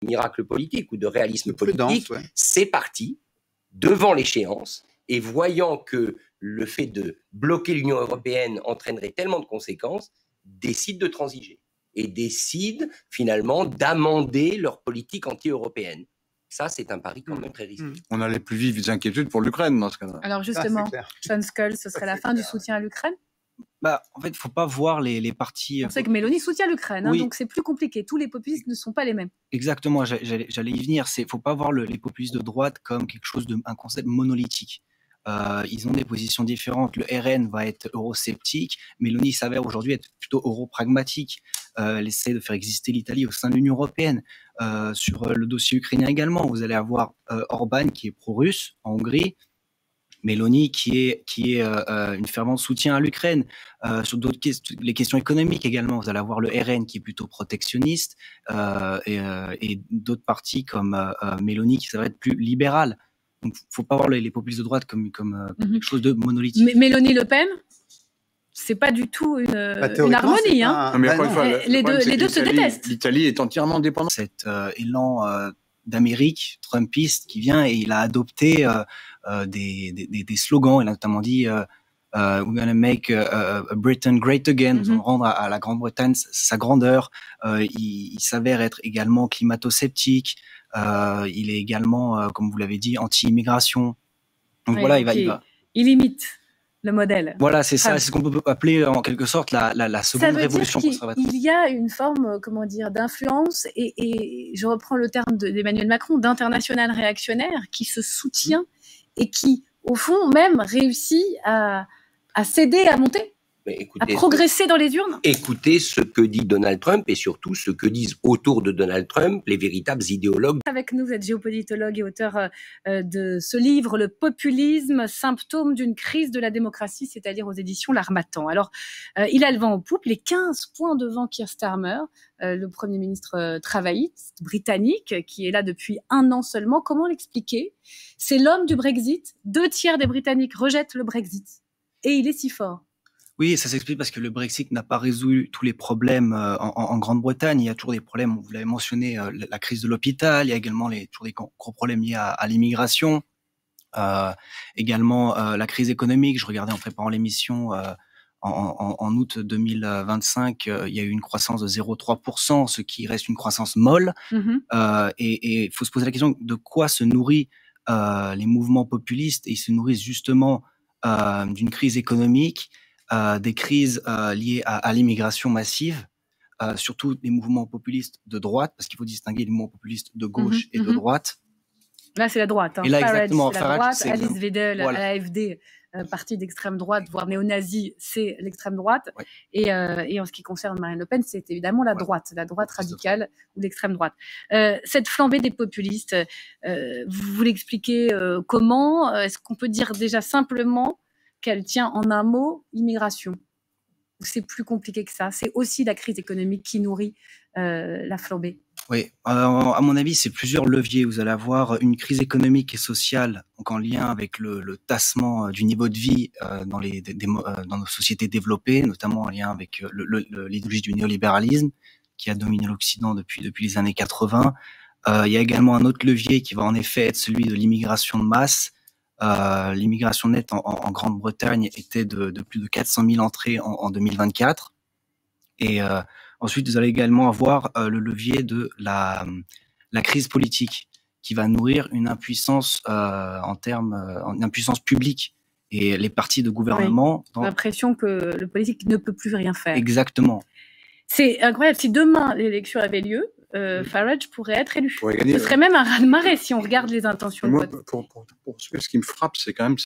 miracle politique ou de réalisme politique, c'est parti devant l'échéance et voyant que le fait de bloquer l'Union européenne entraînerait tellement de conséquences, décident de transiger et décident finalement d'amender leur politique anti-européenne. Ça, c'est un pari quand même très risqué. On a les plus vives inquiétudes pour l'Ukraine dans ce cas-là. Alors justement, Sean Skull, ce serait la fin du soutien à l'Ukraine? En fait, il ne faut pas voir les partis... On sait que Mélanie soutient l'Ukraine, oui. Donc c'est plus compliqué. Tous les populistes ne sont pas les mêmes. Exactement, j'allais y venir. Il ne faut pas voir les populistes de droite comme quelque chose un concept monolithique. Ils ont des positions différentes. Le RN va être eurosceptique. Mélanie s'avère aujourd'hui être plutôt europragmatique. Elle essaie de faire exister l'Italie au sein de l'Union européenne. Sur le dossier ukrainien également, vous allez avoir Orban qui est pro-russe en Hongrie. Mélanie qui est une fervente soutien à l'Ukraine. Sur les questions économiques également, vous allez avoir le RN qui est plutôt protectionniste et d'autres partis comme Mélanie qui s'avère être plus libéral. Donc, il ne faut pas voir les populistes de droite comme quelque chose de monolithique. Mélanie Le Pen, c'est pas du tout une harmonie. Les deux se détestent. L'Italie est entièrement dépendante. Cet élan d'Amérique trumpiste qui vient et il a adopté des slogans. Il a notamment dit We're gonna make Britain great again. Nous allons rendre à la Grande-Bretagne sa grandeur. Il s'avère être également climato-sceptique. Il est également, comme vous l'avez dit, anti-immigration. Donc voilà, il imite le modèle. Voilà, c'est ça, c'est ce qu'on peut appeler en quelque sorte la seconde révolution conservatrice. Il y a une forme, d'influence et je reprends le terme d'Emmanuel Macron, d'international réactionnaire qui se soutient et qui, au fond, même réussit à céder, à monter. À progresser dans les urnes. Écoutez ce que dit Donald Trump et surtout ce que disent autour de Donald Trump les véritables idéologues. Avec nous, vous êtes géopolitologue et auteur de ce livre, Le populisme, symptôme d'une crise de la démocratie, c'est-à-dire aux éditions L'Harmattan. Alors, il a le vent en poupe, les 15 points devant Keir Starmer, le Premier ministre travailliste britannique, qui est là depuis 1 an seulement. Comment l'expliquer? C'est l'homme du Brexit. 2 tiers des Britanniques rejettent le Brexit. Et il est si fort. Oui, ça s'explique parce que le Brexit n'a pas résolu tous les problèmes en Grande-Bretagne. Il y a toujours des problèmes, vous l'avez mentionné, la crise de l'hôpital, il y a également toujours des gros problèmes liés à l'immigration, également la crise économique. Je regardais en préparant l'émission, en août 2025, il y a eu une croissance de 0,3%, ce qui reste une croissance molle. Et il faut se poser la question de quoi se nourrissent les mouvements populistes, et ils se nourrissent justement d'une crise économique, des crises liées à l'immigration massive, surtout des mouvements populistes de droite, parce qu'il faut distinguer les mouvements populistes de gauche et de droite. Là, c'est la droite. Et là, exactement. C'est la droite. Alice Weidel, à l'AfD, parti d'extrême droite, voire néo-nazi, c'est l'extrême droite. Ouais. Et en ce qui concerne Marine Le Pen, c'est évidemment la droite radicale ou l'extrême droite. Cette flambée des populistes, vous l'expliquez comment? Est-ce qu'on peut dire déjà simplement qu'elle tient en un mot immigration? C'est plus compliqué que ça. C'est aussi la crise économique qui nourrit la flambée. Oui, à mon avis, c'est plusieurs leviers. Vous allez avoir une crise économique et sociale, donc en lien avec le tassement du niveau de vie dans nos sociétés développées, notamment en lien avec l'idéologie du néolibéralisme qui a dominé l'Occident depuis les années 80. Il y a également un autre levier qui va en effet être celui de l'immigration de masse. L'immigration nette en Grande-Bretagne était de plus de 400 000 entrées en 2024. Et ensuite, vous allez également avoir le levier de la crise politique qui va nourrir une impuissance une impuissance publique. Et les partis de gouvernement... Oui. L'impression que le politique ne peut plus rien faire. Exactement. C'est incroyable. Si demain l'élection avait lieu, Farage pourrait être élu. Ce serait même un raz-de-marée si on regarde les intentions. Moi, pour ce qui me frappe, c'est quand même